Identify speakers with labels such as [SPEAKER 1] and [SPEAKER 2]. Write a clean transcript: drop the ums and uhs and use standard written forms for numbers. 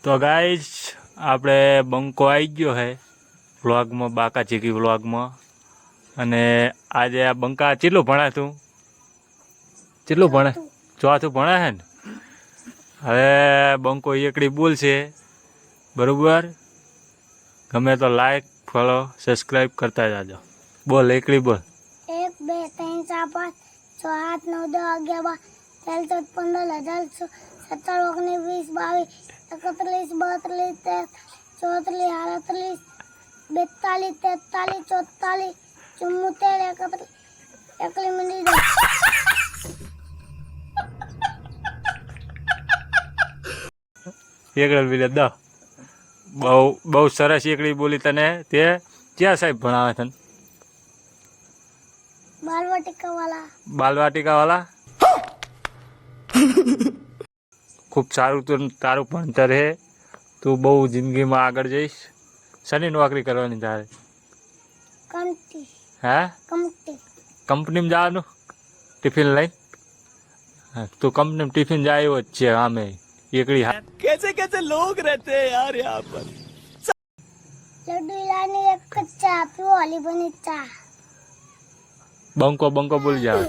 [SPEAKER 1] તો ગાઈસ આપણે બંકો આવી ગયો હે વ્લોગમાં, બાકા ચીકી વ્લોગમાં. અને આજે આ બંકા કેટલું ભણા તું? કેટલું ભણે? ચોથું ભણે હે ને? હવે બંકો એકડી બોલશે, બરોબર? ગમે તો લાઈક ફોલો સબસ્ક્રાઈબ કરતા જાજો. બોલ એકડી બોલ.
[SPEAKER 2] 1 2 3 4 5 6 7 9 10 11 12 13 14 15 16 17 18 19 20 21 22 23 24 41 મિનિટ.
[SPEAKER 1] એકડી બોલે દો. બહુ સરસ એકડી બોલી તને. તે ક્યાં સાહેબ ભણાવે તને? બાલવાટિકા વાળા. ખૂબ સારું તારું ભણતર હે. તું બહુ જિંદગીમાં આગળ જઈશ. શની નોકરી કરવાની તારે? હે? કંપનીમાં જવાનું ટિફિન લઈ? તું કંપનીમાં ટિફિન જાય એવો જ છે આમે એકડી.
[SPEAKER 3] कैसे कैसे लोग रहते हैं यार यहाँ पर.
[SPEAKER 2] લડ્ડુ લાની એક ચા પીવો, ઓલી બની ચા.
[SPEAKER 1] બંકો બોલી જાવ.